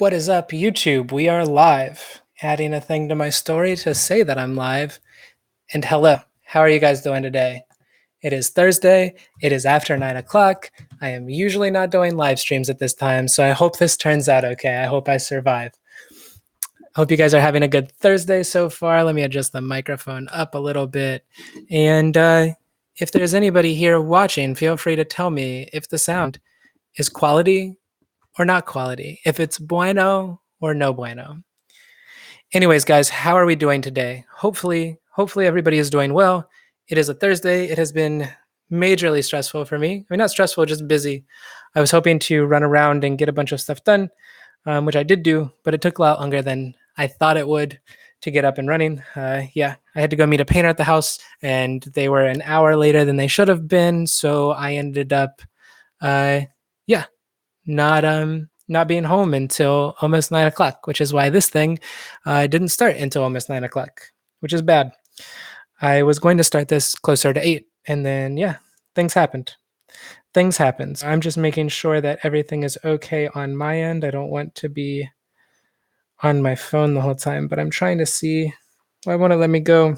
What is up, YouTube? We are live. Adding a thing to my story to say that I'm live. And hello, how are you guys doing today? It is Thursday. It is after 9 o'clock. I am usually not doing live streams at this time, so I hope this turns out okay. I hope I survive. Hope you guys are having a good Thursday so far. Let me adjust the microphone up a little bit. And if there's anybody here watching, feel free to tell me if the sound is quality or not quality, if it's bueno or no bueno. Anyways, guys, how are we doing today? Hopefully everybody is doing well. It is a Thursday. It has been majorly stressful for me. I mean, not stressful, just busy. I was hoping to run around and get a bunch of stuff done, which I did do, but it took a lot longer than I thought it would to get up and running. I had to go meet a painter at the house, and they were an hour later than they should have been. So I ended up, not being home until almost 9 o'clock, which is why this thing didn't start until almost 9 o'clock, which is bad. I was going to start this closer to 8, and then, things happened. Things happened. So I'm just making sure that everything is okay on my end. I don't want to be on my phone the whole time, but I'm trying to see. Why won't it let me go?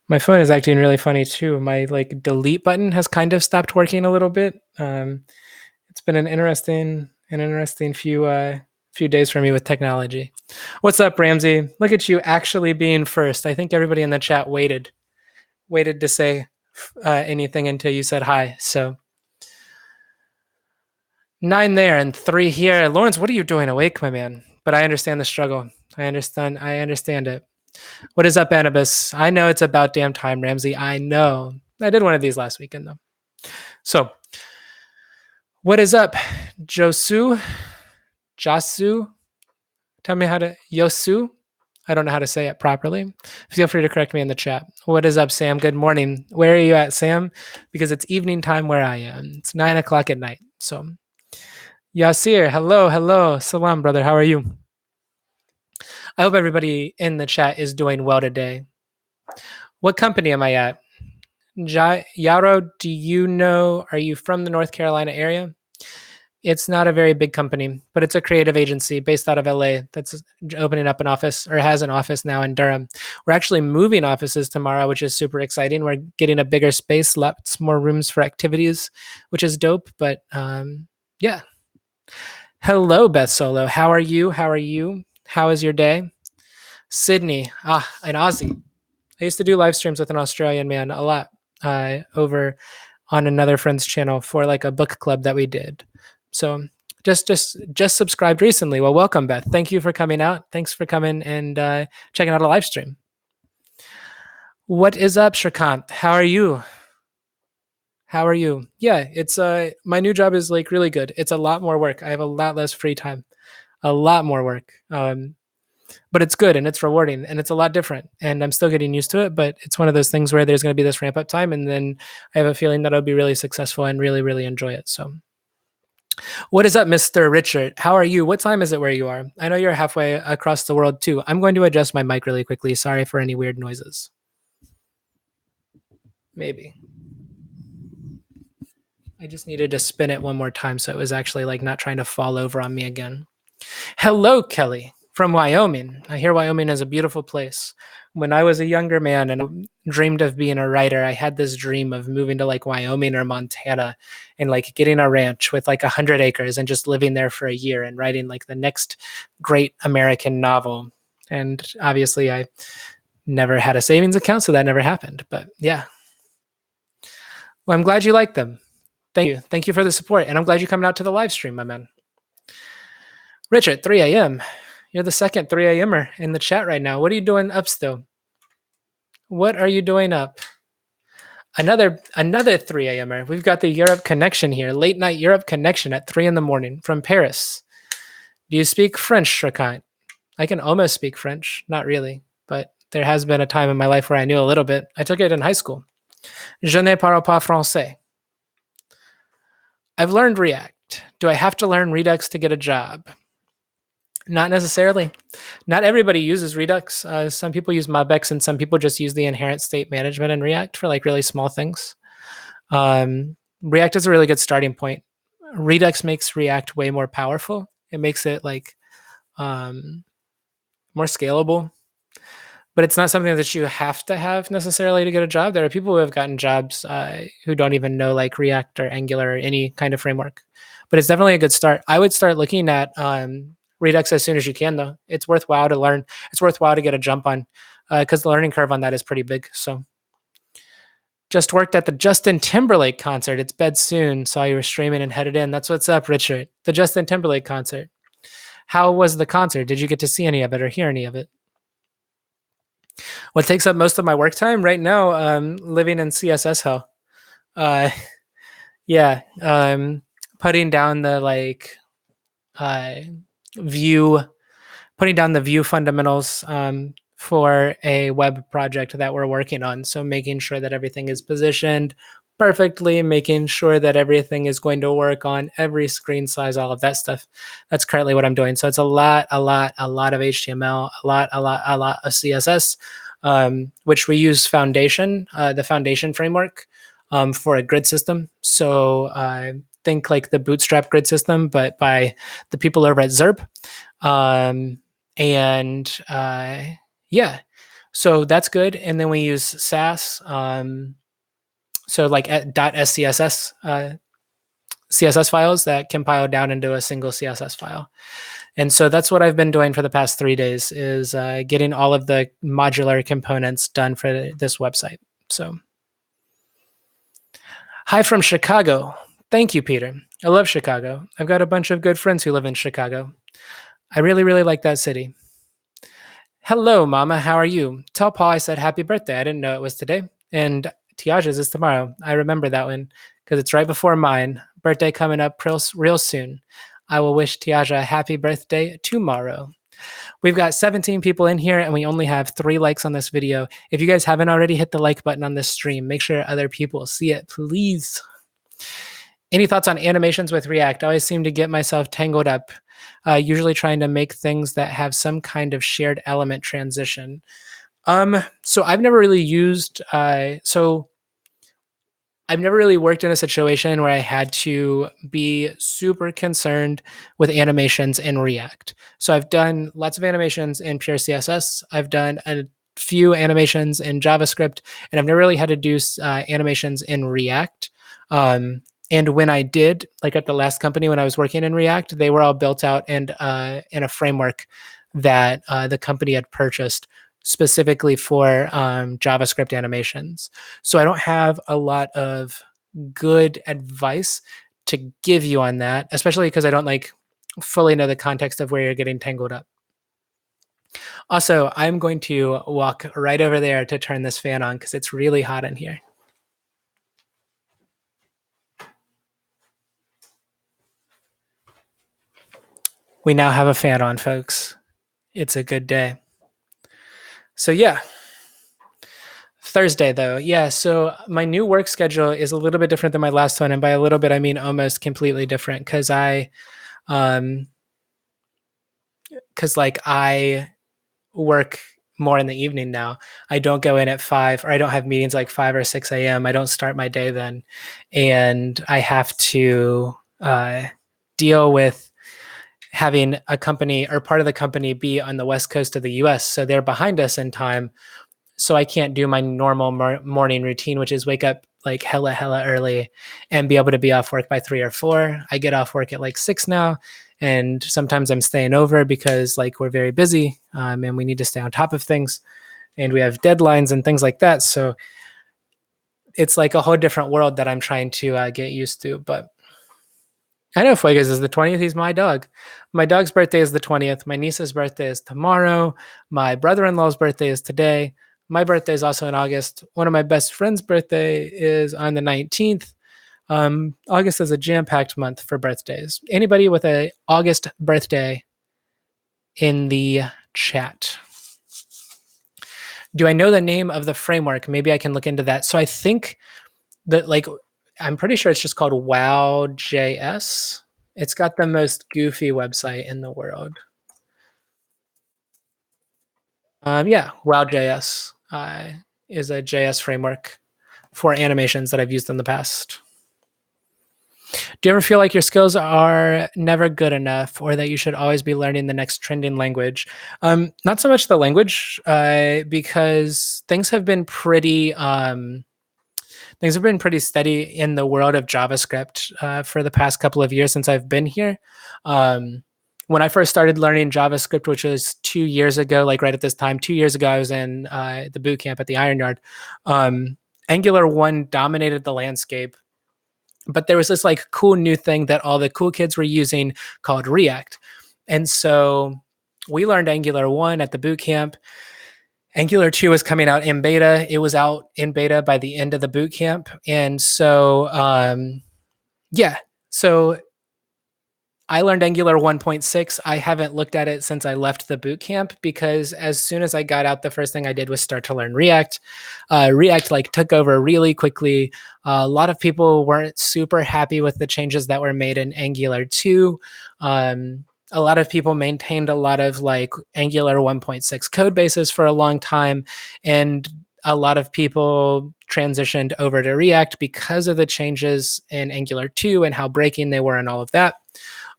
My phone is acting really funny too. My delete button has kind of stopped working a little bit. It's been an interesting few days for me with technology. What's up, Ramsey? Look at you actually being first. I think everybody in the chat waited to say anything until you said hi. So 9 there and 3 here. Lawrence, what are you doing awake, my man? But I understand the struggle. I understand it. What is up, Anubis? I know it's about damn time, Ramsey. I know. I did one of these last weekend, though. So, what is up, Josu? Tell me how to Yosu. I don't know how to say it properly. Feel free to correct me in the chat. What is up, Sam? Good morning. Where are you at, Sam? Because it's evening time where I am. It's 9 o'clock at night. So, Yasir, hello. Salam, brother. How are you? I hope everybody in the chat is doing well today. What company am I at? Yaro, do you know, are you from the North Carolina area? It's not a very big company, but it's a creative agency based out of LA that's opening up an office, or has an office now in Durham. We're actually moving offices tomorrow, which is super exciting. We're getting a bigger space, lots more rooms for activities, which is dope. But yeah. Hello, Beth Solo. How are you? How is your day? Sydney, an Aussie. I used to do live streams with an Australian man a lot over on another friend's channel for like a book club that we did. So just subscribed recently. Well, welcome, Beth. Thank you for coming out. Thanks for coming and checking out a live stream. What is up, Shrikant? How are you? Yeah, it's my new job is like really good. It's a lot more work. I have a lot less free time, a lot more work. But it's good and it's rewarding and it's a lot different, and I'm still getting used to it. But it's one of those things where there's going to be this ramp up time, and then I have a feeling that I'll be really successful and really, really enjoy it. So what is up, Mr. Richard? How are you? What time is it where you are? I know you're halfway across the world too. I'm going to adjust my mic really quickly. Sorry for any weird noises. Maybe. I just needed to spin it one more time so it was actually like not trying to fall over on me again. Hello, Kelly from Wyoming. I hear Wyoming is a beautiful place. When I was a younger man and dreamed of being a writer, I had this dream of moving to like Wyoming or Montana and like getting a ranch with like 100 acres and just living there for a year and writing like the next great American novel. And obviously I never had a savings account, so that never happened. But yeah. Well, I'm glad you like them. Thank you. Thank you for the support. And I'm glad you're coming out to the live stream, my man. Richard, 3 a.m. You're the second 3 a.m.er in the chat right now. What are you doing up still? What are you doing up? Another 3 a.m.er. We've got the Europe connection here. Late night Europe connection at 3 in the morning from Paris. Do you speak French, Shrikant? I can almost speak French. Not really. But there has been a time in my life where I knew a little bit. I took it in high school. Je ne parle pas français. I've learned React. Do I have to learn Redux to get a job? Not necessarily. Not everybody uses Redux. Some people use MobX, and some people just use the inherent state management in React for like really small things. React is a really good starting point. Redux makes React way more powerful It makes it like um, more scalable, but it's not something that you have to have necessarily to get a job. There are people who have gotten jobs who don't even know like React or Angular or any kind of framework, but it's definitely a good start. I would start looking at Redux as soon as you can, though. It's worthwhile to learn. It's worthwhile to get a jump on because the learning curve on that is pretty big. So just worked at the Justin Timberlake concert. It's bed soon. Saw you were streaming and headed in. That's what's up, Richard. The Justin Timberlake concert. How was the concert? Did you get to see any of it or hear any of it? What takes up most of my work time right now? Living in CSS hell. Uh, yeah, putting down the uh, view, putting down the view fundamentals for a web project that we're working on. So making sure that everything is positioned perfectly, making sure that everything is going to work on every screen size, all of that stuff. That's currently what I'm doing. So it's a lot of HTML, a lot of CSS, which we use Foundation, the Foundation framework for a grid system. So think like the Bootstrap grid system, but by the people over at Zerp. Yeah, so that's good. And then we use Sass. So like .scss CSS files that compile down into a single CSS file. And so that's what I've been doing for the past 3 days is getting all of the modular components done for this website. So hi from Chicago. Thank you, Peter. I love Chicago. I've got a bunch of good friends who live in Chicago. I really, really like that city. Hello, Mama. How are you? Tell Paul I said happy birthday. I didn't know it was today. And Tiaja's is tomorrow. I remember that one because it's right before mine. Birthday coming up real soon. I will wish Tiaja a happy birthday tomorrow. We've got 17 people in here and we only have 3 likes on this video. If you guys haven't already hit the like button on this stream, make sure other people see it, please. Any thoughts on animations with React? I always seem to get myself tangled up, usually trying to make things that have some kind of shared element transition. So I've never really used, I've never really worked in a situation where I had to be super concerned with animations in React. So I've done lots of animations in pure CSS. I've done a few animations in JavaScript, and I've never really had to do animations in React. And when I did, like at the last company when I was working in React, they were all built out and in a framework that the company had purchased specifically for JavaScript animations. So I don't have a lot of good advice to give you on that, especially because I don't like fully know the context of where you're getting tangled up. Also, I'm going to walk right over there to turn this fan on because it's really hot in here. We now have a fan on, folks. It's a good day. So yeah, Thursday though. Yeah, so my new work schedule is a little bit different than my last one, and by a little bit I mean almost completely different because I work more in the evening now. I don't go in at 5, or I don't have meetings like 5 or 6 a.m. I don't start my day then, and I have to deal with having a company or part of the company be on the west coast of the US, so they're behind us in time. So I can't do my normal morning routine, which is wake up like hella early and be able to be off work by 3 or 4. I get off work at like 6 now, and sometimes I'm staying over because like we're very busy and we need to stay on top of things, and we have deadlines and things like that. So it's like a whole different world that I'm trying to get used to. But I know Fuegas is the 20th. He's my dog. My dog's birthday is the 20th. My niece's birthday is tomorrow. My brother-in-law's birthday is today. My birthday is also in August. One of my best friend's birthday is on the 19th. August is a jam-packed month for birthdays. Anybody with a August birthday in the chat? Do I know the name of the framework? Maybe I can look into that. So I think that I'm pretty sure it's just called WowJS. It's got the most goofy website in the world. Yeah, WowJS is a JS framework for animations that I've used in the past. Do you ever feel like your skills are never good enough or that you should always be learning the next trending language? Not so much the language, because things have been pretty steady in the world of JavaScript for the past couple of years since I've been here. Um, when I first started learning JavaScript, which was 2 years ago, like right at this time, 2 years ago, I was in the boot camp at the Iron Yard. Angular 1 dominated the landscape, but there was this like cool new thing that all the cool kids were using called React. And so we learned Angular 1 at the boot camp. Angular 2 was coming out in beta. It was out in beta by the end of the boot camp. And so, yeah. So I learned Angular 1.6. I haven't looked at it since I left the boot camp because as soon as I got out, the first thing I did was start to learn React. React like took over really quickly. A lot of people weren't super happy with the changes that were made in Angular 2. A lot of people maintained a lot of like Angular 1.6 code bases for a long time, and a lot of people transitioned over to React because of the changes in Angular 2 and how breaking they were and all of that.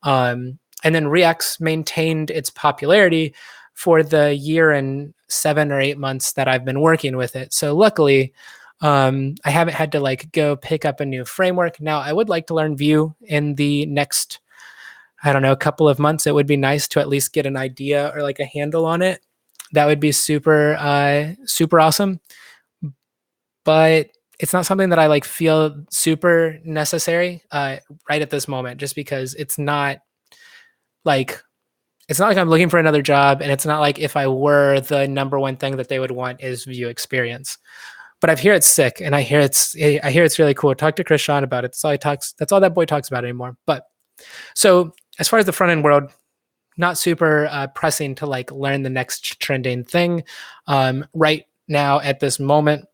And then React's maintained its popularity for the year and 7 or 8 months that I've been working with it. So luckily, I haven't had to like go pick up a new framework. Now I would like to learn Vue in the next, I don't know, a couple of months. It would be nice to at least get an idea or like a handle on it. That would be super awesome. But it's not something that I like feel super necessary right at this moment, just because like it's not like I'm looking for another job, and it's not like if I were, the number one thing that they would want is Vue experience. But I hear it's sick, and I hear it's really cool. Talk to Chris Sean about it. That's all that boy talks about anymore. But so as far as the front end world, not super pressing to like learn the next trending thing right now at this moment.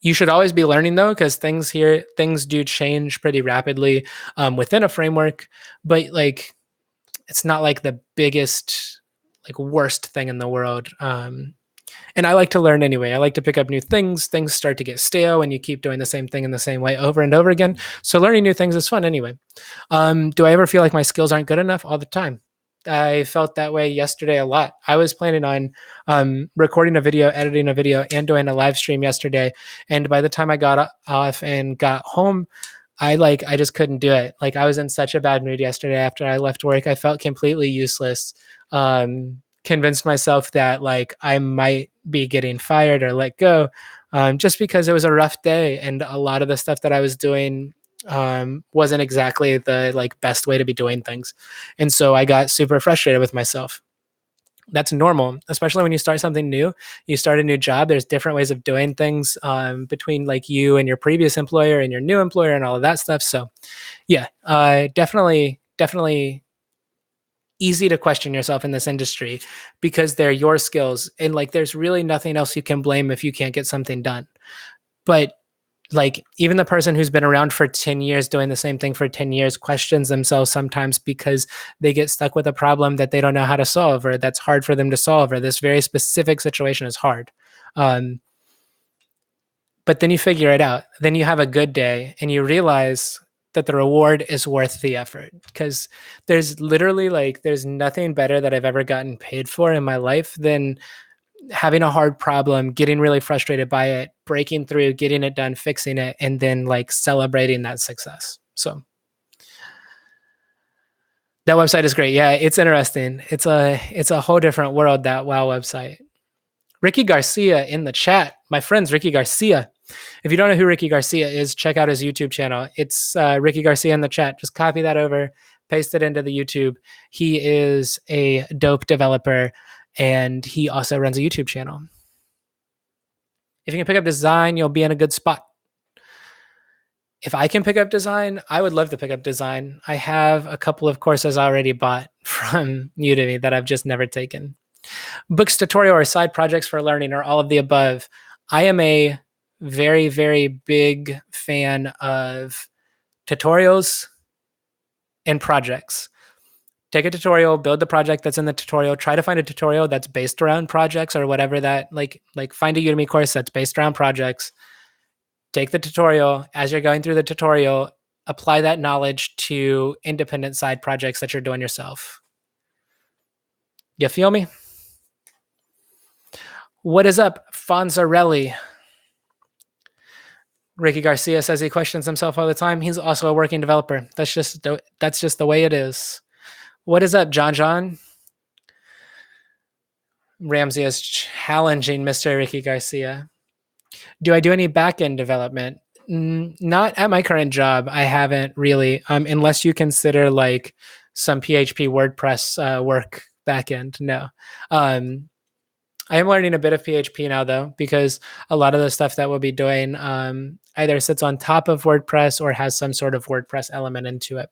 You should always be learning though, because things do change pretty rapidly within a framework. But like, it's not like the biggest, like worst thing in the world. And I like to learn anyway. I like to pick up new things. Things start to get stale when you keep doing the same thing in the same way over and over again. So learning new things is fun anyway. Do I ever feel like my skills aren't good enough? All the time. I felt that way yesterday a lot. I was planning on recording a video, editing a video, and doing a live stream yesterday. And by the time I got off and got home, I just couldn't do it. Like I was in such a bad mood yesterday after I left work. I felt completely useless. Convinced myself that like I might be getting fired or let go, just because it was a rough day and a lot of the stuff that I was doing wasn't exactly the like best way to be doing things. And so I got super frustrated with myself. That's normal, especially when you start something new. You start a new job. There's different ways of doing things between like you and your previous employer and your new employer and all of that stuff. So yeah, definitely easy to question yourself in this industry because they're your skills. And like, there's really nothing else you can blame if you can't get something done. But like even the person who's been around for 10 years doing the same thing for 10 years questions themselves sometimes because they get stuck with a problem that they don't know how to solve, or that's hard for them to solve, or this very specific situation is hard. But then you figure it out. Then you have a good day and you realize that the reward is worth the effort, because there's literally like, there's nothing better that I've ever gotten paid for in my life than having a hard problem, getting really frustrated by it, breaking through, getting it done, fixing it, and then like celebrating that success. So that website is great. Yeah, it's interesting. It's a whole different world, that WoW website. Ricky Garcia in the chat. My friend's Ricky Garcia. If you don't know who Ricky Garcia is, check out his YouTube channel. It's Ricky Garcia in the chat. Just copy that over, paste it into the YouTube. He is a dope developer, and he also runs a YouTube channel. If you can pick up design, you'll be in a good spot. If I can pick up design, I would love to pick up design. I have a couple of courses already bought from Udemy that I've just never taken. Books, tutorial, or side projects for learning, or all of the above. I am a very, very big fan of tutorials and projects. Take a tutorial, build the project that's in the tutorial, try to find a tutorial that's based around projects or whatever that, like find a Udemy course that's based around projects. Take the tutorial. As you're going through the tutorial, apply that knowledge to independent side projects that you're doing yourself. You feel me? What is up, Fonzarelli? Ricky Garcia says he questions himself all the time. He's also a working developer. That's just the way it is. What is up, John John? Ramsey is challenging Mr. Ricky Garcia. Do I do any backend development? Not at my current job. I haven't really, unless you consider like some PHP WordPress work backend. No. I am learning a bit of PHP now, though, because a lot of the stuff that we'll be doing either sits on top of WordPress or has some sort of WordPress element into it.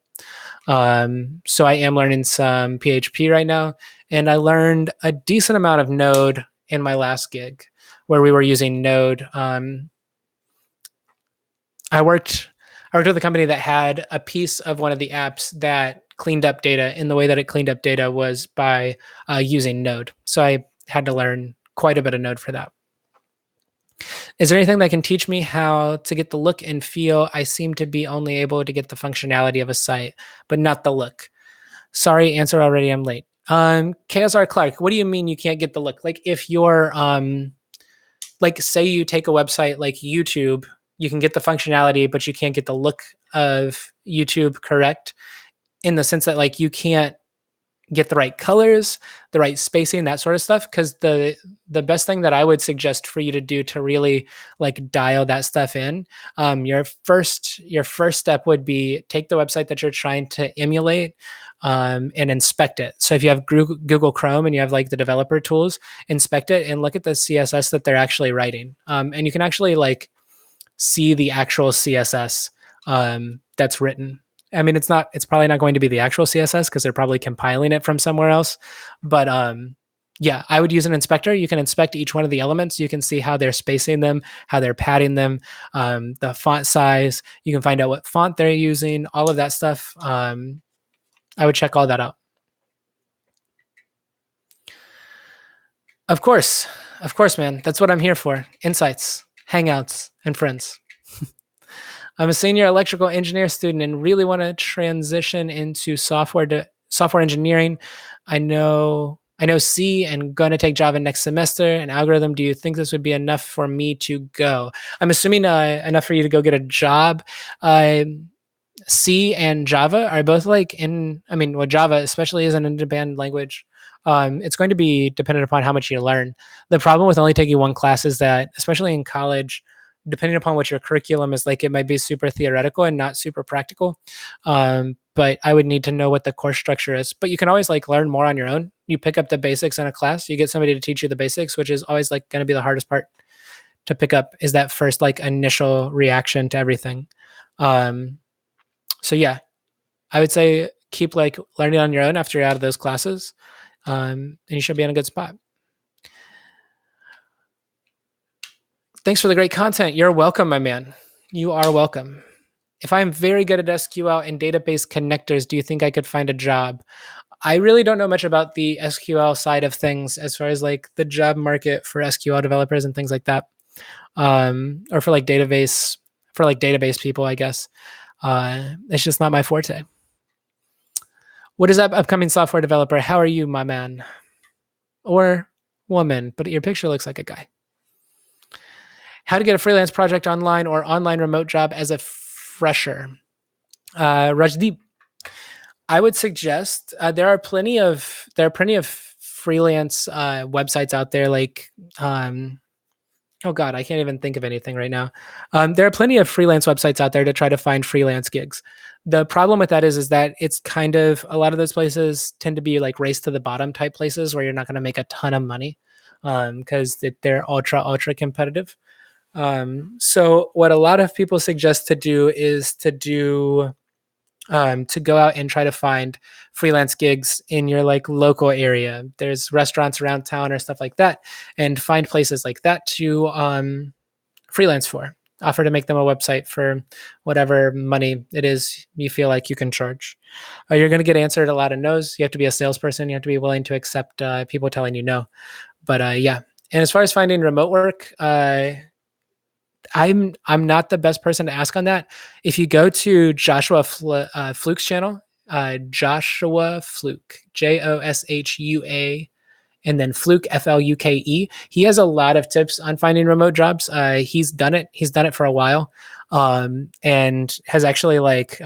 So I am learning some PHP right now, and I learned a decent amount of Node in my last gig, where we were using Node. I worked with a company that had a piece of one of the apps that cleaned up data, and the way that it cleaned up data was by using Node. So I had to learn quite a bit of Node for that. Is there anything that can teach me how to get the look and feel? I seem to be only able to get the functionality of a site, but not the look. Sorry, answer already, I'm late. KSR Clark, what do you mean you can't get the look? Like if you're, like say you take a website like YouTube, you can get the functionality, but you can't get the look of YouTube correct, in the sense that like you can't get the right colors, the right spacing, that sort of stuff. Because the best thing that I would suggest for you to do to really like dial that stuff in, your first step would be take the website that you're trying to emulate and inspect it. So if you have Google Chrome and you have like the developer tools, inspect it and look at the CSS that they're actually writing. And you can actually like see the actual CSS that's written. I mean, it's probably not going to be the actual CSS because they're probably compiling it from somewhere else. But yeah, I would use an inspector. You can inspect each one of the elements. You can see how they're spacing them, how they're padding them, the font size. You can find out what font they're using, all of that stuff. I would check all that out. Of course, man. That's what I'm here for. Insights, hangouts, and friends. I'm a senior electrical engineer student and really want to transition into software engineering. I know C and going to take Java next semester. An algorithm. Do you think this would be enough for me to go? I'm assuming enough for you to go get a job. C and Java are both like Java especially is an in-demand language. It's going to be dependent upon how much you learn. The problem with only taking one class is that, especially in college, depending upon what your curriculum is like, it might be super theoretical and not super practical. But I would need to know what the course structure is. But you can always like learn more on your own. You pick up the basics in a class, you get somebody to teach you the basics, which is always like going to be the hardest part to pick up, is that first like initial reaction to everything. So yeah, I would say keep like learning on your own after you're out of those classes. And you should be in a good spot. Thanks for the great content. You're welcome, my man. You are welcome. If I'm very good at SQL and database connectors, do you think I could find a job? I really don't know much about the SQL side of things as far as like the job market for SQL developers and things like that. Or for like database people, I guess. It's just not my forte. What is up, upcoming software developer? How are you, my man? Or woman, but your picture looks like a guy. How to get a freelance project online or online remote job as a fresher. Rajdeep, I would suggest there are plenty of freelance websites out there. Like, oh God, I can't even think of anything right now. There are plenty of freelance websites out there to try to find freelance gigs. The problem with that is that it's kind of, a lot of those places tend to be like race to the bottom type places where you're not going to make a ton of money because they're ultra competitive. So what a lot of people suggest to do is to go out and try to find freelance gigs in your like local area. There's restaurants around town or stuff like that, and find places like that to freelance for. Offer to make them a website for whatever money it is you feel like you can charge. You're going to get answered a lot of no's. You have to be a salesperson. You have to be willing to accept people telling you no. But yeah. And as far as finding remote work, I'm not the best person to ask on that. If you go to Fluke's channel, Joshua Fluke, Joshua, and then Fluke, Fluke. He has a lot of tips on finding remote jobs. He's done it. He's done it for a while, and has actually like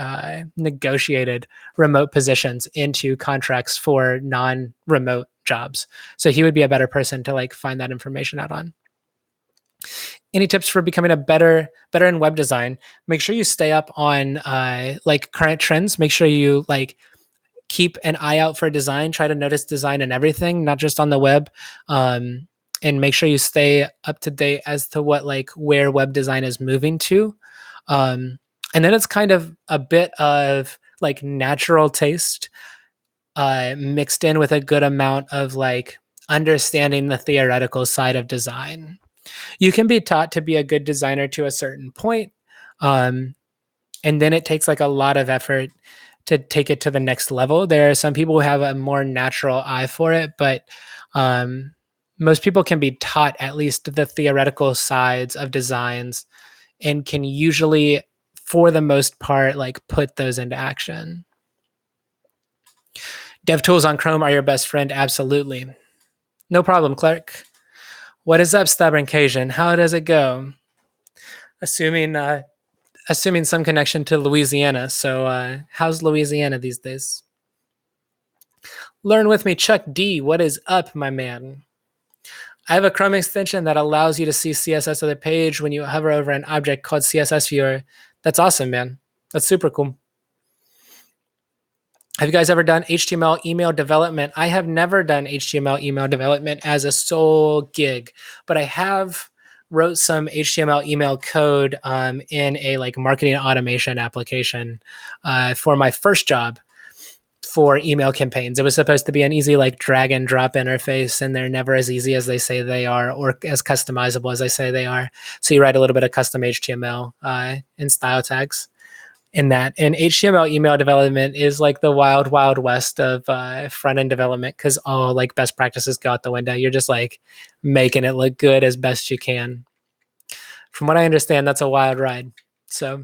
negotiated remote positions into contracts for non-remote jobs. So he would be a better person to like find that information out on. Any tips for becoming a better in web design? Make sure you stay up on like current trends. Make sure you like keep an eye out for design. Try to notice design in everything, not just on the web. And make sure you stay up to date as to what like where web design is moving to. And then it's kind of a bit of like natural taste mixed in with a good amount of like understanding the theoretical side of design. You can be taught to be a good designer to a certain point, and then it takes like a lot of effort to take it to the next level. There are some people who have a more natural eye for it, but most people can be taught at least the theoretical sides of designs and can usually, for the most part, like put those into action. Dev tools on Chrome are your best friend. Absolutely. No problem, Clark. What is up, stubborn Cajun? How does it go? Assuming some connection to Louisiana. So how's Louisiana these days? Learn with me, Chuck D. What is up, my man? I have a Chrome extension that allows you to see CSS of the page when you hover over an object called CSS Viewer. That's awesome, man. That's super cool. Have you guys ever done HTML email development? I have never done HTML email development as a sole gig, but I have wrote some HTML email code in a like marketing automation application for my first job for email campaigns. It was supposed to be an easy like drag and drop interface, and they're never as easy as they say they are or as customizable as they say they are. So you write a little bit of custom HTML and style tags in that. And HTML email development is like the wild, wild west of front end development because all like best practices go out the window. You're just like making it look good as best you can. From what I understand, that's a wild ride. So,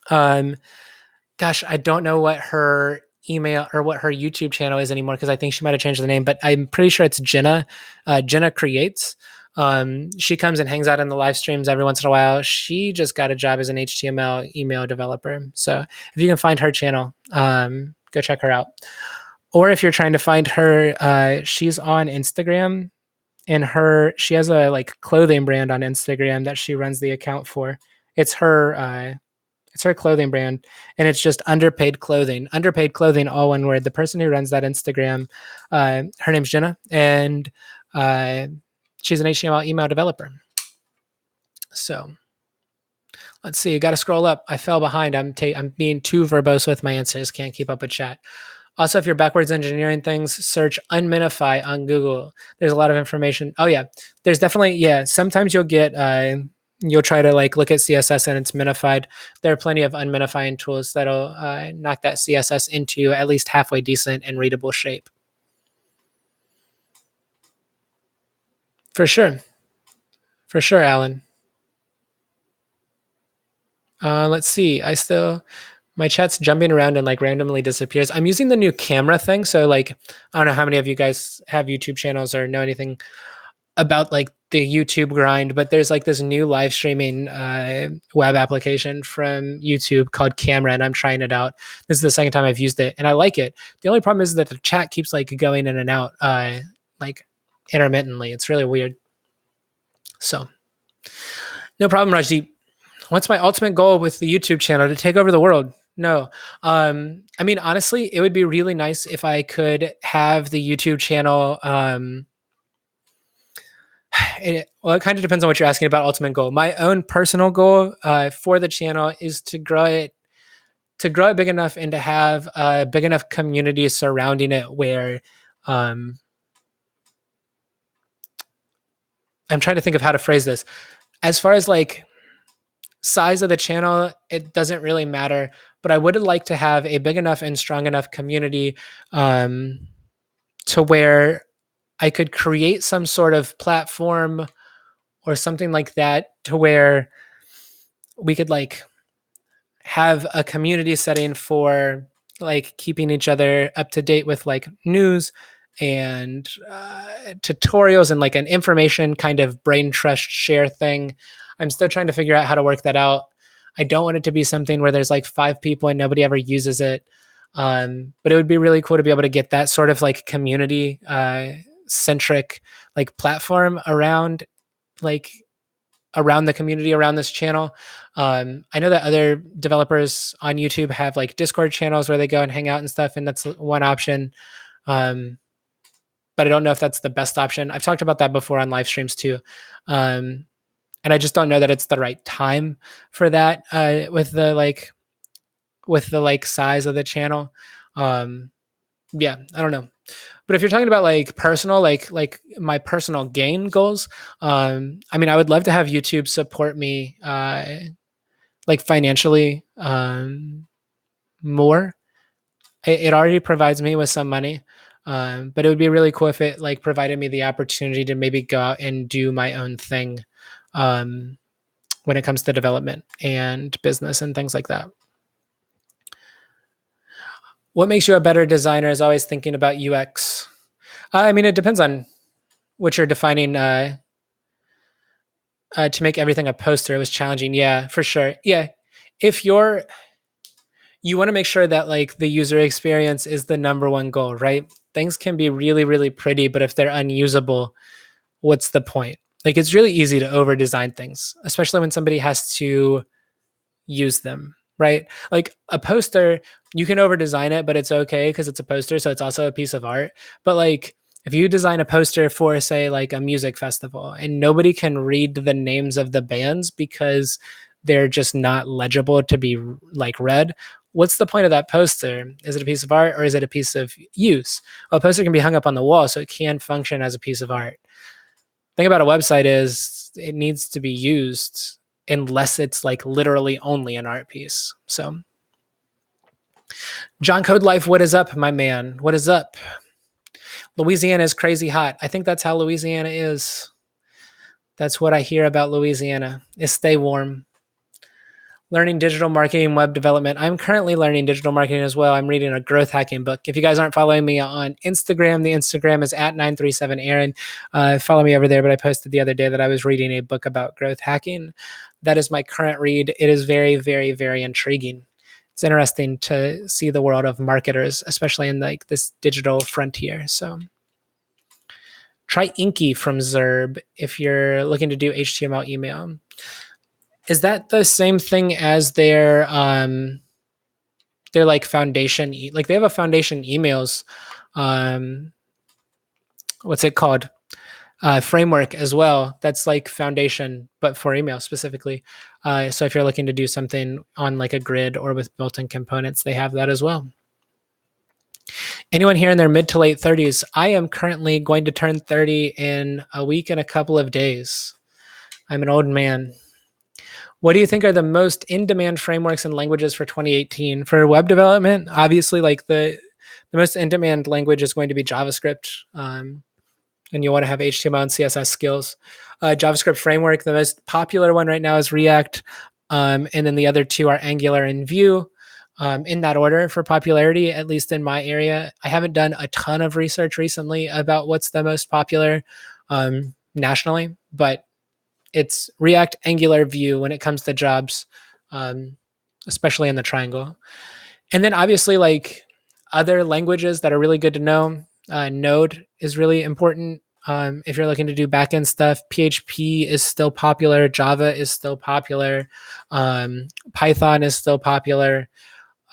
gosh, I don't know what her email or what her YouTube channel is anymore because I think she might have changed the name, but I'm pretty sure it's Jenna. Jenna Creates. She comes and hangs out in the live streams every once in a while. She just got a job as an HTML email developer. So if you can find her channel, go check her out. Or if you're trying to find her, she's on Instagram, and she has a like clothing brand on Instagram that she runs the account for. It's her clothing brand, and it's just underpaid clothing, all one word. The person who runs that Instagram, her name's Jenna, and she's an HTML email developer. So let's see. You got to scroll up. I fell behind. I'm being too verbose with my answers. Can't keep up with chat. Also, if you're backwards engineering things, search Unminify on Google. There's a lot of information. Oh yeah, there's definitely, yeah. Sometimes you'll get you'll try to like look at CSS and it's minified. There are plenty of unminifying tools that'll knock that CSS into at least halfway decent and readable shape. For sure, Alan. Let's see. My chat's jumping around and like randomly disappears. I'm using the new camera thing. So like, I don't know how many of you guys have YouTube channels or know anything about like the YouTube grind, but there's like this new live streaming web application from YouTube called Camera, and I'm trying it out. This is the second time I've used it, and I like it. The only problem is that the chat keeps like going in and out like intermittently. It's really weird. So no problem, Rajdeep. What's my ultimate goal with the YouTube channel? To take over the world? No. I mean, honestly, it would be really nice if I could have the YouTube channel. It kind of depends on what you're asking about ultimate goal. My own personal goal for the channel is to grow it big enough and to have a big enough community surrounding it where I'm trying to think of how to phrase this. As far as like size of the channel, it doesn't really matter, but I would like to have a big enough and strong enough community to where I could create some sort of platform or something like that, to where we could like have a community setting for like keeping each other up to date with like news and tutorials and like an information kind of brain trust share thing. I'm still trying to figure out how to work that out. I don't want it to be something where there's like 5 people and nobody ever uses it. But it would be really cool to be able to get that sort of like community centric like platform around like around the community around this channel. I know that other developers on YouTube have like Discord channels where they go and hang out and stuff, and that's one option. Um, but I don't know if that's the best option. I've talked about that before on live streams too. And I just don't know that it's the right time for that with the like size of the channel. Yeah, I don't know. But if you're talking about like personal, like my personal gain goals, I mean, I would love to have YouTube support me like financially more. It already provides me with some money, but it would be really cool if it like provided me the opportunity to maybe go out and do my own thing when it comes to development and business and things like that. What makes you a better designer is always thinking about UX. I mean, it depends on what you're defining to make everything a poster. It was challenging. Yeah, for sure. Yeah. If you want to make sure that like the user experience is the number one goal, right? Things can be really, really pretty, but if they're unusable, what's the point? Like it's really easy to over design things, especially when somebody has to use them, right? Like a poster, you can over design it, but it's okay because it's a poster, so it's also a piece of art. But like if you design a poster for say like a music festival and nobody can read the names of the bands because they're just not legible to be like read, what's the point of that poster? Is it a piece of art or is it a piece of use? Well, a poster can be hung up on the wall, so it can function as a piece of art. The thing about a website is it needs to be used unless it's like literally only an art piece. So John Code Life, what is up, my man? What is up? Louisiana is crazy hot. I think that's how Louisiana is. That's what I hear about Louisiana, is stay warm. Learning digital marketing, web development. I'm currently learning digital marketing as well. I'm reading a growth hacking book. If you guys aren't following me on Instagram, the Instagram is at 937Aaron. Follow me over there, but I posted the other day that I was reading a book about growth hacking. That is my current read. It is very, very, very intriguing. It's interesting to see the world of marketers, especially in like this digital frontier. So try Inky from Zerb if you're looking to do HTML email. Is that the same thing as their like foundation? Like they have a foundation emails. What's it called? Framework as well. That's like foundation, but for email specifically. So if you're looking to do something on like a grid or with built-in components, they have that as well. Anyone here in their mid to late 30s? I am currently going to turn 30 in a week and a couple of days. I'm an old man. What do you think are the most in-demand frameworks and languages for 2018? For web development, obviously, like the most in-demand language is going to be JavaScript, and you want to have HTML and CSS skills. JavaScript framework, the most popular one right now is React, and then the other two are Angular and Vue, in that order for popularity, at least in my area. I haven't done a ton of research recently about what's the most popular nationally, but it's React, Angular, Vue when it comes to jobs, especially in the triangle. And then obviously like other languages that are really good to know. Node is really important. If you're looking to do backend stuff, PHP is still popular. Java is still popular. Python is still popular.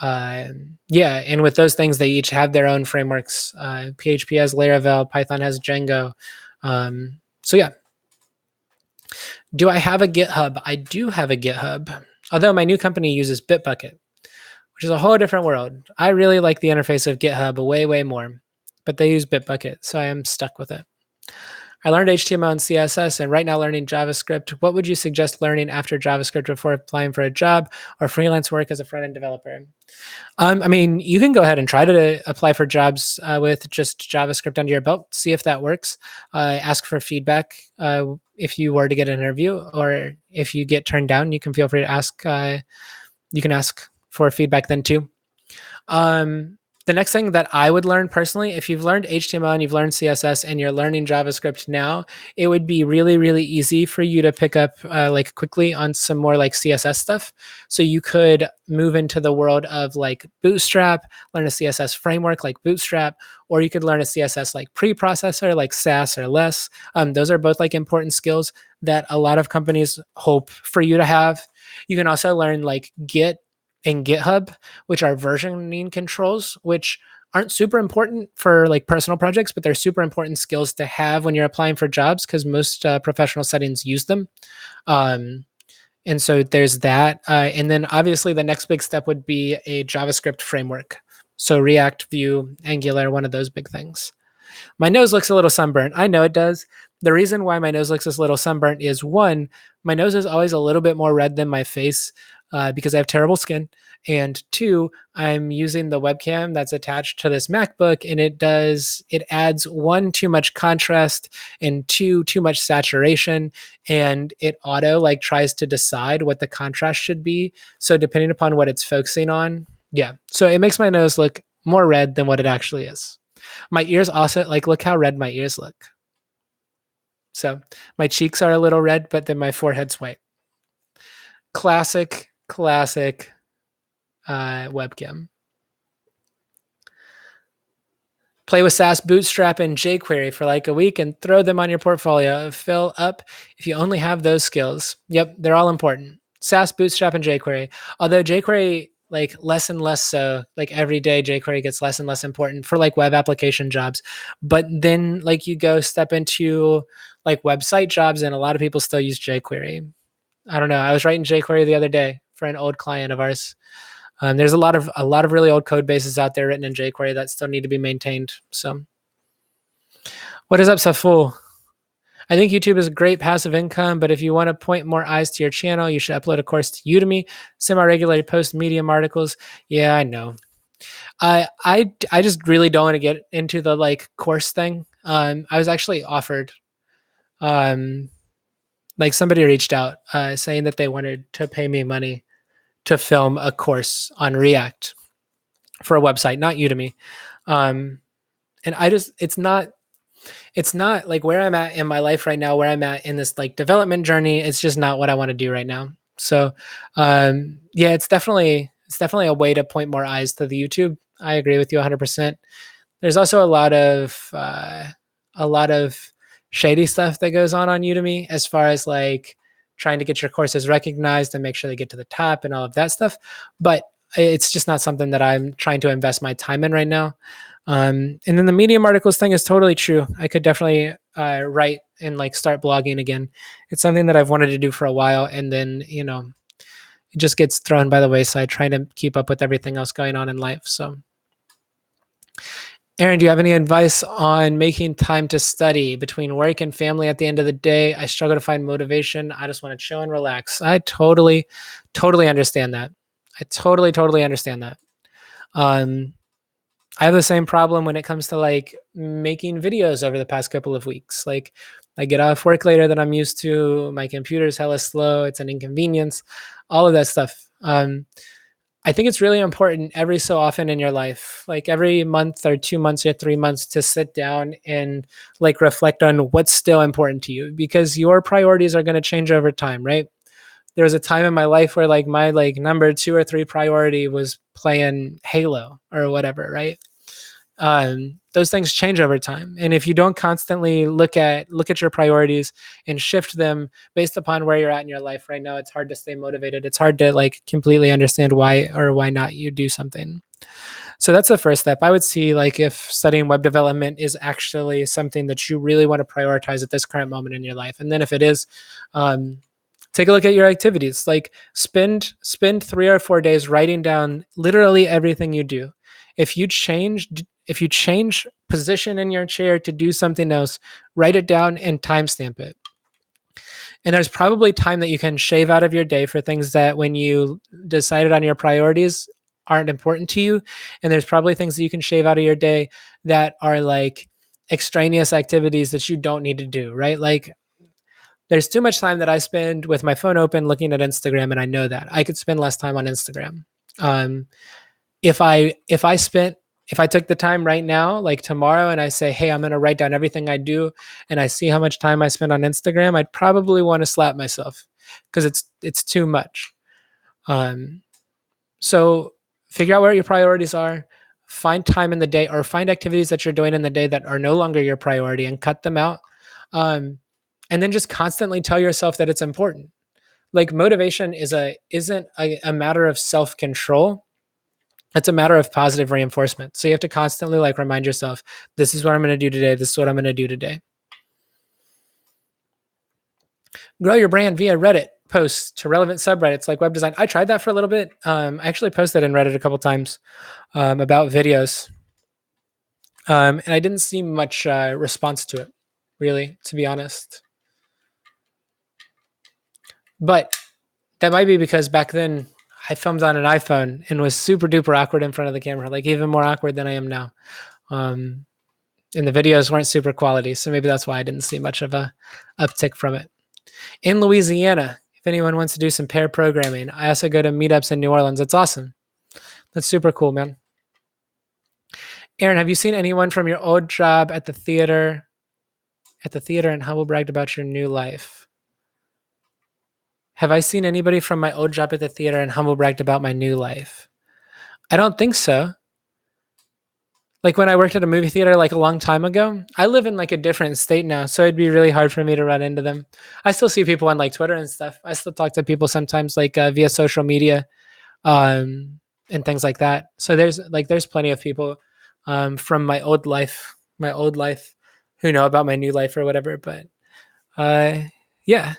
Yeah, and with those things, they each have their own frameworks. PHP has Laravel, Python has Django. So yeah. Do I have a GitHub? I do have a GitHub, although my new company uses Bitbucket, which is a whole different world. I really like the interface of GitHub way, way more, but they use Bitbucket, so I am stuck with it. I learned HTML and CSS, and right now learning JavaScript. What would you suggest learning after JavaScript before applying for a job or freelance work as a front-end developer? I mean, you can go ahead and try to apply for jobs with just JavaScript under your belt, see if that works. Ask for feedback if you were to get an interview, or if you get turned down, you can feel free to ask. You can ask for feedback then too. The next thing that I would learn personally, if you've learned HTML and you've learned CSS and you're learning JavaScript now, it would be really, really easy for you to pick up like quickly on some more like CSS stuff. So you could move into the world of like Bootstrap, learn a CSS framework like Bootstrap, or you could learn a CSS like preprocessor like Sass or Less. Those are both like important skills that a lot of companies hope for you to have. You can also learn like Git and GitHub, which are versioning controls, which aren't super important for like personal projects, but they're super important skills to have when you're applying for jobs because most professional settings use them. Um, and so there's that. And then obviously the next big step would be a JavaScript framework. So React, Vue, Angular, one of those big things. My nose looks a little sunburnt. I know it does. The reason why my nose looks this little sunburnt is one, my nose is always a little bit more red than my face because I have terrible skin. And two, I'm using the webcam that's attached to this MacBook, and it adds one, too much contrast, and two, too much saturation, and it auto like tries to decide what the contrast should be. So depending upon what it's focusing on, yeah. So it makes my nose look more red than what it actually is. My ears also, like, look how red my ears look. So my cheeks are a little red, but then my forehead's white. Classic webcam. Play with Sass, Bootstrap, and jQuery for like a week and throw them on your portfolio. Fill up if you only have those skills. Yep, they're all important. Sass, Bootstrap, and jQuery. Although jQuery, like less and less so, like every day jQuery gets less and less important for like web application jobs. But then like you go step into like website jobs and a lot of people still use jQuery. I don't know. I was writing jQuery the other day for an old client of ours. There's a lot of really old code bases out there written in jQuery that still need to be maintained. So, what is up, Saful? I think YouTube is a great passive income, but if you want to point more eyes to your channel, you should upload a course to Udemy. Semi-regularly post Medium articles. Yeah, I know. I just really don't want to get into the like course thing. I was actually offered, like somebody reached out saying that they wanted to pay me money to film a course on React for a website, not Udemy. And I just, it's not like where I'm at in my life right now, where I'm at in this like development journey. It's just not what I want to do right now. So, yeah, it's definitely a way to point more eyes to the YouTube. I agree with you 100%. There's also a lot of shady stuff that goes on Udemy as far as like trying to get your courses recognized and make sure they get to the top and all of that stuff. But it's just not something that I'm trying to invest my time in right now. And then the Medium articles thing is totally true. I could definitely write and like start blogging again. It's something that I've wanted to do for a while, and then it just gets thrown by the wayside trying to keep up with everything else going on in life. So, Aaron, do you have any advice on making time to study between work and family at the end of the day? I struggle to find motivation. I just want to chill and relax. I totally understand that. I totally understand that. I have the same problem when it comes to like making videos over the past couple of weeks. Like I get off work later than I'm used to. My computer's hella slow. It's an inconvenience, all of that stuff. I think it's really important every so often in your life, like every month or 2 months or 3 months, to sit down and like reflect on what's still important to you, because your priorities are going to change over time, right? There was a time in my life where like my like number 2 or 3 priority was playing Halo or whatever, right? Those things change over time, and if you don't constantly look at your priorities and shift them based upon where you're at in your life right now, it's hard to stay motivated. It's hard to like completely understand why or why not you do something. So that's the first step. I would see like if studying web development is actually something that you really want to prioritize at this current moment in your life, and then if it is, take a look at your activities. Like spend 3 or 4 days writing down literally everything you do. If you change position in your chair to do something else, write it down and timestamp it. And there's probably time that you can shave out of your day for things that when you decided on your priorities aren't important to you. And there's probably things that you can shave out of your day that are like extraneous activities that you don't need to do, right? Like There's too much time that I spend with my phone open looking at Instagram, and I know that I could spend less time on Instagram. Um, if I took the time right now, like tomorrow, and I say, hey, I'm gonna write down everything I do, and I see how much time I spend on Instagram, I'd probably want to slap myself because it's too much. Um, so figure out where your priorities are. Find time in the day, or find activities that you're doing in the day that are no longer your priority, and cut them out. Um, and then just constantly tell yourself that it's important. Like motivation isn't a matter of self control. It's a matter of positive reinforcement. So you have to constantly like remind yourself, this is what I'm going to do today. This is what I'm going to do today. Grow your brand via Reddit posts to relevant subreddits like web design. I tried that for a little bit. I actually posted in Reddit a couple times about videos, and I didn't see much response to it, really, to be honest. But that might be because back then I filmed on an iPhone and was super duper awkward in front of the camera, like even more awkward than I am now. And the videos weren't super quality, so maybe that's why I didn't see much of a uptick from it. In Louisiana, if anyone wants to do some pair programming, I also go to meetups in New Orleans. It's awesome. That's super cool, man. Aaron, have you seen anyone from your old job at the theater and humble bragged about your new life? Have I seen anybody from my old job at the theater and humble bragged about my new life? I don't think so. Like when I worked at a movie theater like a long time ago, I live in like a different state now, so it'd be really hard for me to run into them. I still see people on like Twitter and stuff. I still talk to people sometimes like via social media and things like that. So there's plenty of people from my old life who know about my new life or whatever. But yeah,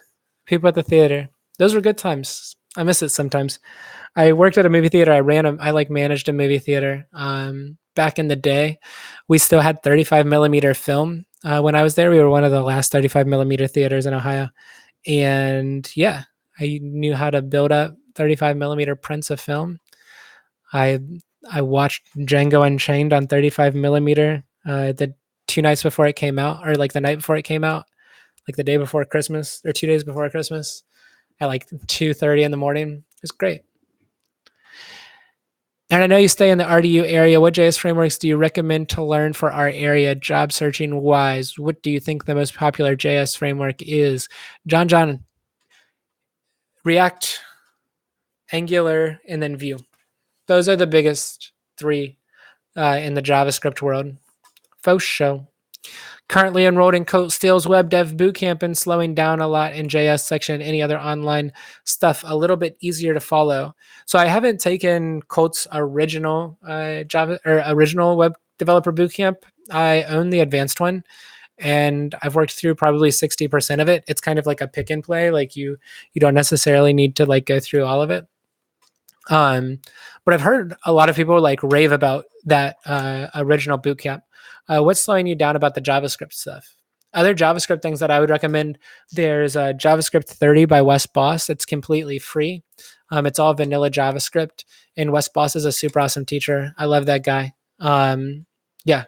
people at the theater. Those were good times. I miss it sometimes. I worked at a movie theater. I like managed a movie theater. Back in the day, we still had 35 millimeter film. When I was there, we were one of the last 35 millimeter theaters in Ohio. And yeah, I knew how to build up 35 millimeter prints of film. I I watched Django Unchained on 35 millimeter the 2 nights before it came out, or like the night before it came out, like the day before Christmas or 2 days before Christmas at like 2:30 in the morning. It was great. And I know you stay in the RDU area. What JS frameworks do you recommend to learn for our area, job searching wise? What do you think the most popular JS framework is? John, React, Angular, and then Vue. Those are the biggest three in the JavaScript world. Faux show. Currently enrolled in Colt Steele's Web Dev Bootcamp and slowing down a lot in JS section. Any other online stuff a little bit easier to follow. So I haven't taken Colt's original Java or original Web Developer Bootcamp. I own the advanced one, and I've worked through probably 60% of it. It's kind of like a pick and play. Like you don't necessarily need to like go through all of it. But I've heard a lot of people like rave about that original bootcamp. What's slowing you down about the JavaScript stuff? Other JavaScript things that I would recommend, there's JavaScript 30 by Wes Boss. It's completely free. It's all vanilla JavaScript, and Wes Boss is a super awesome teacher. I love that guy. Yeah.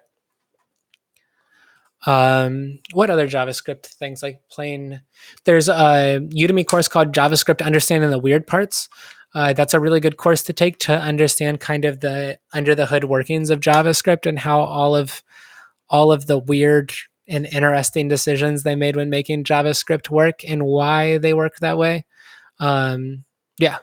What other JavaScript things like plain? There's a Udemy course called JavaScript Understanding the Weird Parts. That's a really good course to take to understand kind of the under the hood workings of JavaScript and how all of the weird and interesting decisions they made when making JavaScript work and why they work that way. Yeah.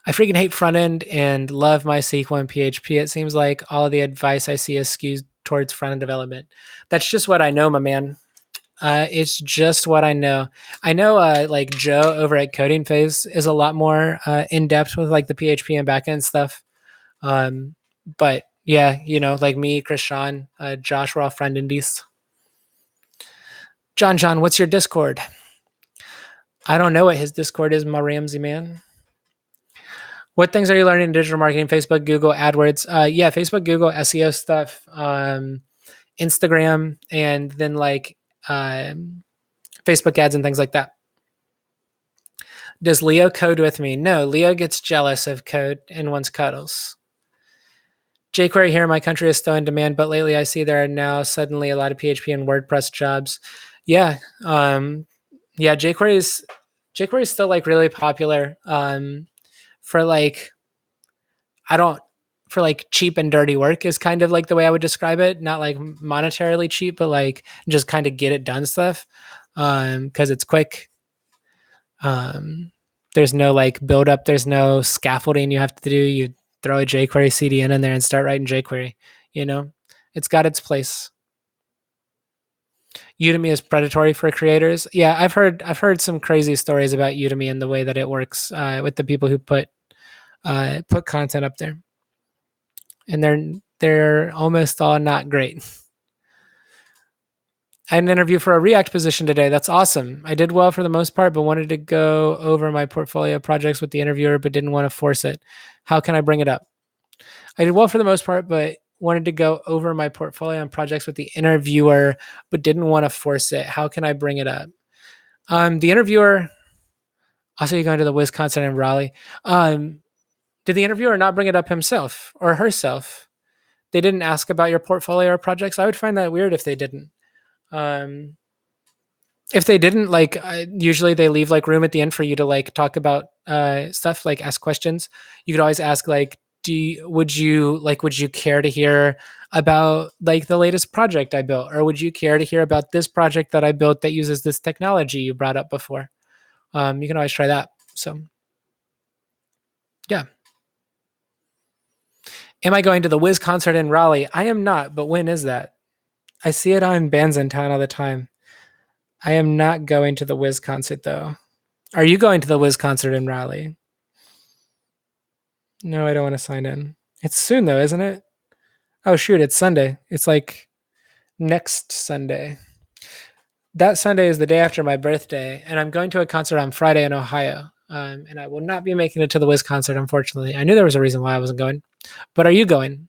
I freaking hate front end and love MySQL and PHP. It seems like all of the advice I see is skewed towards front end development. That's just what I know, my man. It's just what I know. I know like Joe over at Coding Phase is a lot more in depth with like the PHP and backend stuff. But yeah, like me, Krishan, Josh, we're all friend indies. John, what's your Discord? I don't know what his Discord is, my Ramsey man. What things are you learning in digital marketing? Facebook, Google, AdWords. Yeah, Facebook, Google, SEO stuff, Instagram, and then like Facebook ads and things like that. Does Leo code with me? No, Leo gets jealous of code and wants cuddles. jQuery here in my country is still in demand, but lately I see there are now suddenly a lot of PHP and WordPress jobs. Yeah. Yeah, jQuery is still like really popular. For like I don't for like cheap and dirty work is kind of like the way I would describe it. Not like monetarily cheap, but like just kind of get it done stuff. Because it's quick. Um, there's no like build up. There's no scaffolding you have to do. You throw a jQuery CDN in there and start writing jQuery. You know, it's got its place. Udemy is predatory for creators. Yeah, I've heard some crazy stories about Udemy and the way that it works with the people who put content up there, and they're almost all not great. I had an interview for a React position today. That's awesome. I did well for the most part, but wanted to go over my portfolio projects with the interviewer, but didn't want to force it. How can I bring it up? I did well for the most part, but wanted to go over my portfolio and projects with the interviewer, but didn't want to force it. How can I bring it up? The interviewer, also you going to the Wisconsin and Raleigh. Um, did the interviewer not bring it up himself or herself? They didn't ask about your portfolio or projects. I would find that weird if they didn't. Um, if they didn't, like, usually they leave like room at the end for you to like talk about stuff, like ask questions. You could always ask like, would you care to hear about like the latest project I built, or would you care to hear about this project that I built that uses this technology you brought up before? You can always try that. So yeah. Am I going to the Wiz concert in Raleigh? I am not, but when is that? I see it on Bands in Town all the time. I am not going to the Wiz concert though. Are you going to the Wiz concert in Raleigh? No, I don't want to sign in. It's soon though, isn't it? Oh shoot, it's Sunday. It's like next Sunday. That Sunday is the day after my birthday, and I'm going to a concert on Friday in Ohio. And I will not be making it to the Wiz concert, unfortunately. I knew there was a reason why I wasn't going. But are you going?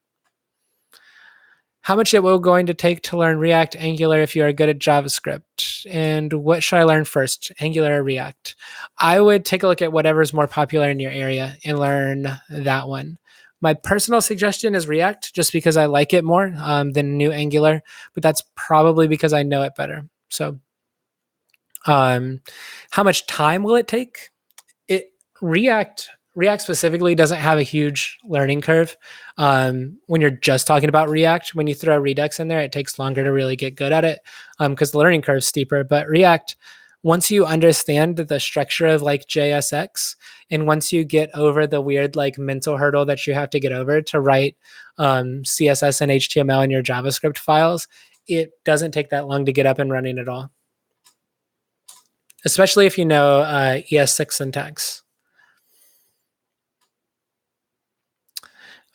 How much it will going to take to learn React Angular if you are good at JavaScript? And what should I learn first, Angular or React? I would take a look at whatever's more popular in your area and learn that one. My personal suggestion is React, just because I like it more than new Angular, but that's probably because I know it better. So, um, how much time will it take? It React specifically doesn't have a huge learning curve. When you're just talking about React, when you throw Redux in there, it takes longer to really get good at it because the learning curve is steeper. But React, once you understand the structure of like JSX, and once you get over the weird like mental hurdle that you have to get over to write CSS and HTML in your JavaScript files, it doesn't take that long to get up and running at all, especially if you know ES6 syntax.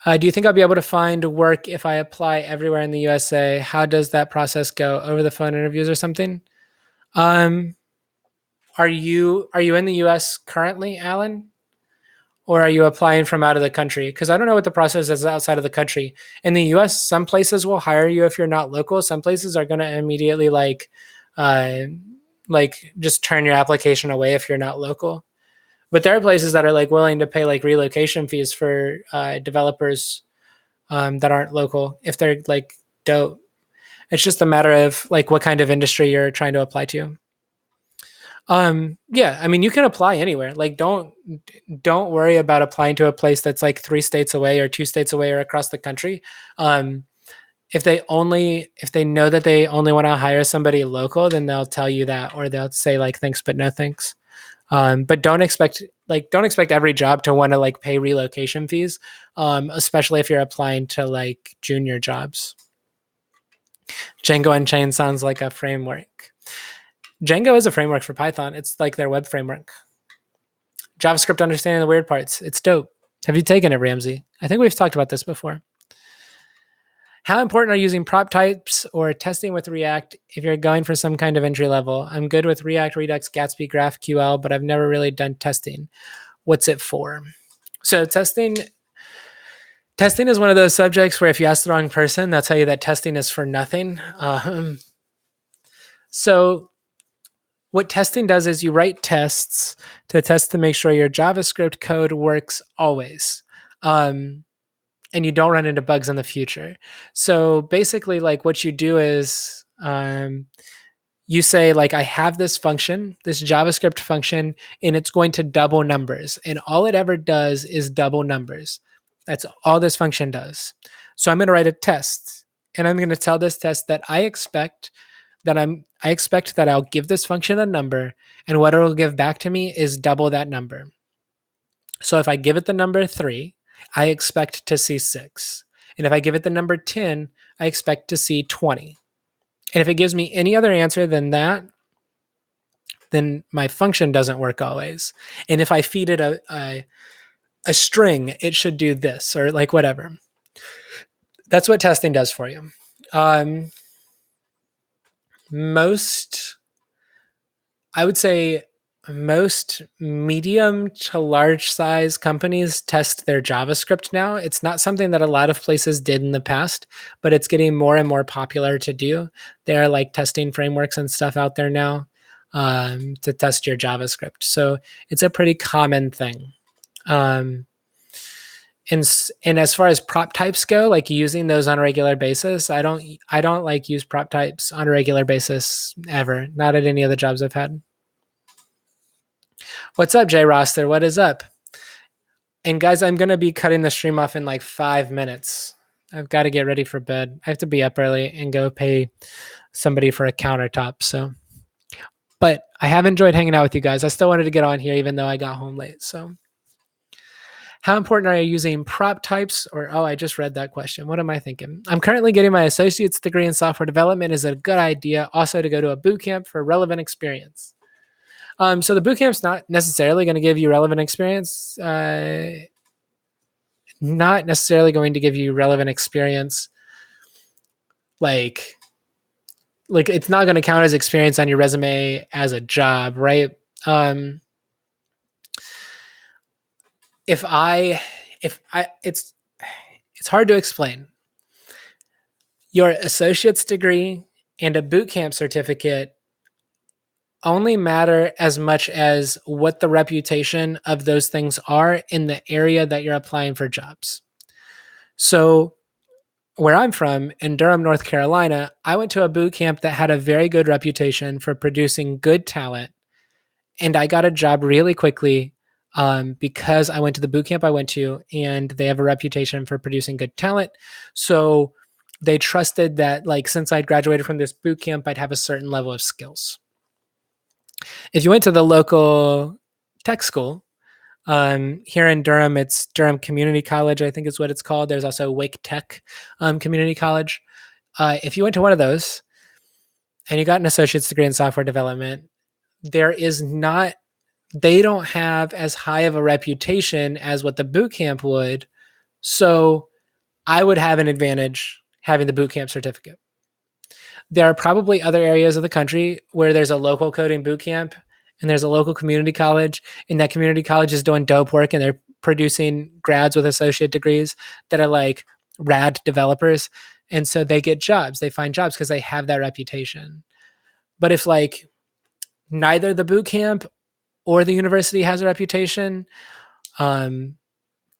Do you think I'll be able to find work if I apply everywhere in the USA? How does that process go? Over the phone interviews or something? Um, are you in the US currently, Alan? Or are you applying from out of the country? Because I don't know what the process is outside of the country. In the US, some places will hire you if you're not local. Some places are going to immediately uh, like just turn your application away if you're not local. But there are places that are like willing to pay like relocation fees for developers that aren't local if they're like dope. It's just a matter of like what kind of industry you're trying to apply to. Yeah, I mean you can apply anywhere. Like don't worry about applying to a place that's like 3 states away or 2 states away or across the country. Um, if they know that they only want to hire somebody local, then they'll tell you that, or they'll say like thanks but no thanks. But don't expect every job to want to like pay relocation fees, especially if you're applying to like junior jobs. Django Unchained sounds like a framework. Django is a framework for Python. It's like their web framework. JavaScript understanding the weird parts. It's dope. Have you taken it, Ramsey? I think we've talked about this before. How important are using prop types or testing with React if you're going for some kind of entry level? I'm good with React, Redux, Gatsby, GraphQL, but I've never really done testing. What's it for? So testing is one of those subjects where if you ask the wrong person, they'll tell you that testing is for nothing. So what testing does is you write tests to test to make sure your JavaScript code works always. And you don't run into bugs in the future. So basically, like what you do is you say like, I have this function, this JavaScript function, and it's going to double numbers. And all it ever does is double numbers. That's all this function does. So I'm going to write a test, and I'm going to tell this test that I expect that I'll give this function a number, and what it'll give back to me is double that number. So if I give it the number 3, I expect to see 6. And if I give it the number 10, I expect to see 20. And if it gives me any other answer than that, then my function doesn't work always. And if I feed it a string, it should do this, or like whatever. That's what testing does for you. I would say most medium to large size companies test their JavaScript now. It's not something that a lot of places did in the past, but it's getting more and more popular to do. There are like testing frameworks and stuff out there now to test your JavaScript. So it's a pretty common thing. And as far as prop types go, like using those on a regular basis, I don't like use prop types on a regular basis ever. Not at any of the jobs I've had. What's up, Jay Roster? What is up? And guys, I'm gonna be cutting the stream off in like 5 minutes. I've got to get ready for bed. I have to be up early and go pay somebody for a countertop. So, but I have enjoyed hanging out with you guys. I still wanted to get on here even though I got home late. So, how important are you using prop types? Or, oh, I just read that question. What am I thinking? I'm currently getting my associate's degree in software development. Is it a good idea also to go to a boot camp for relevant experience? So the boot camp's not necessarily going to give you relevant experience. Not necessarily going to give you relevant experience. Like it's not going to count as experience on your resume as a job, right? It's hard to explain. Your associate's degree and a boot camp certificate only matter as much as what the reputation of those things are in the area that you're applying for jobs. So where I'm from in Durham, North Carolina, I went to a boot camp that had a very good reputation for producing good talent. And I got a job really quickly because I went to the boot camp I went to, and they have a reputation for producing good talent. So they trusted that, like, since I'd graduated from this boot camp, I'd have a certain level of skills. If you went to the local tech school, here in Durham, it's Durham Community College, I think is what it's called. There's also Wake Tech Community College. If you went to one of those and you got an associate's degree in software development, they don't have as high of a reputation as what the boot camp would. So I would have an advantage having the boot camp certificate. There are probably other areas of the country where there's a local coding boot camp and there's a local community college, and that community college is doing dope work and they're producing grads with associate degrees that are like rad developers. And so they get jobs, they find jobs because they have that reputation. But if like neither the boot camp or the university has a reputation, then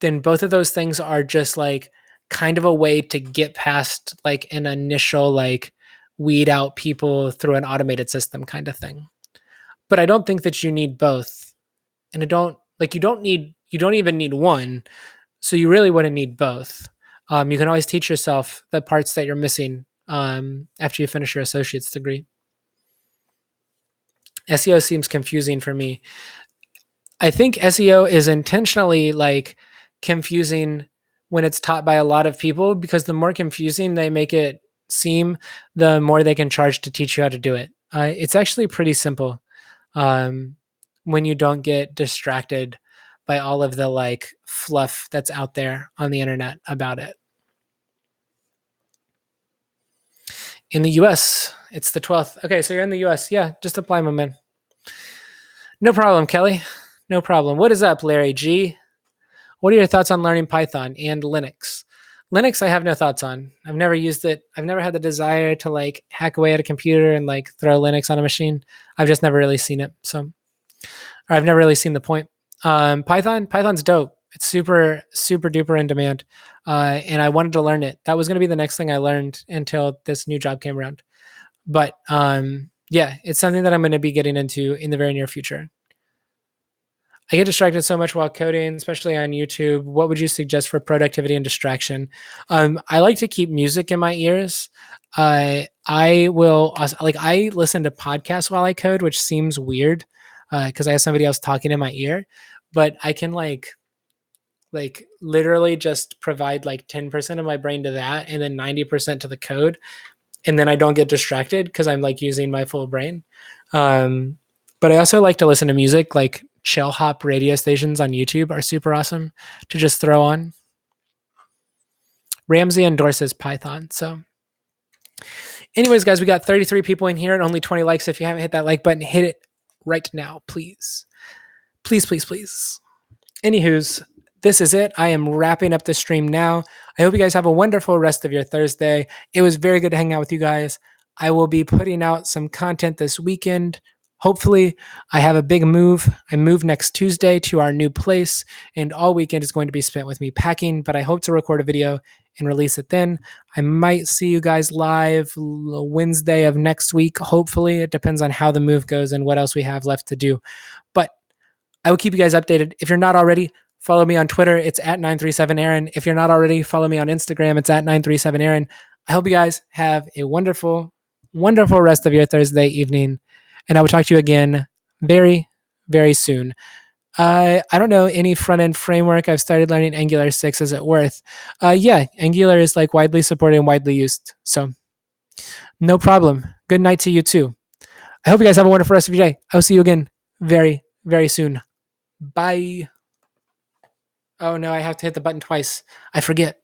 both of those things are just like kind of a way to get past like an initial like weed out people through an automated system kind of thing. But I don't think that you need both. And you don't even need one. So you really wouldn't need both. You can always teach yourself the parts that you're missing after you finish your associate's degree. SEO seems confusing for me. I think SEO is intentionally like confusing when it's taught by a lot of people, because the more confusing they make it seem, the more they can charge to teach you how to do it. It's actually pretty simple when you don't get distracted by all of the like fluff that's out there on the internet about it. In the US, it's the 12th. Okay, so you're in the US. Yeah, just apply, my man. No problem, Kelly. No problem. What is up, Larry G? What are your thoughts on learning Python and Linux? Linux, I have no thoughts on. I've never used it. I've never had the desire to like hack away at a computer and like throw Linux on a machine. I've just never really seen it. So, or I've never really seen the point. Python's dope. It's super, super duper in demand. And I wanted to learn it. That was going to be the next thing I learned until this new job came around. But Yeah, it's something that I'm going to be getting into in the very near future. I get distracted so much while coding, especially on YouTube. What would you suggest for productivity and distraction? I like to keep music in my ears. I will like I listen to podcasts while I code, which seems weird because I have somebody else talking in my ear. But I can like literally just provide like 10% of my brain to that, and then 90% to the code, and then I don't get distracted because I'm like using my full brain. Um, but I also like to listen to music, like chill hop radio stations on YouTube are super awesome to just throw on. Ramsey endorses Python. So, anyways, guys, we got 33 people in here and only 20 likes. If you haven't hit that like button, hit it right now, please. Please, please, please. Anywho's, this is it. I am wrapping up the stream now. I hope you guys have a wonderful rest of your Thursday. It was very good to hang out with you guys. I will be putting out some content this weekend. Hopefully, I have a big move. I move next Tuesday to our new place, and all weekend is going to be spent with me packing, but I hope to record a video and release it then. I might see you guys live Wednesday of next week. Hopefully, it depends on how the move goes and what else we have left to do. But I will keep you guys updated. If you're not already, follow me on Twitter. It's at 937Aaron. If you're not already, follow me on Instagram. It's at 937Aaron. I hope you guys have a wonderful, wonderful rest of your Thursday evening. And I will talk to you again very, very soon. I don't know any front end framework. I've started learning Angular 6. Is it worth? Yeah, Angular is like widely supported and widely used. So no problem. Good night to you too. I hope you guys have a wonderful rest of your day. I'll see you again very, very soon. Bye. Oh no, I have to hit the button twice. I forget.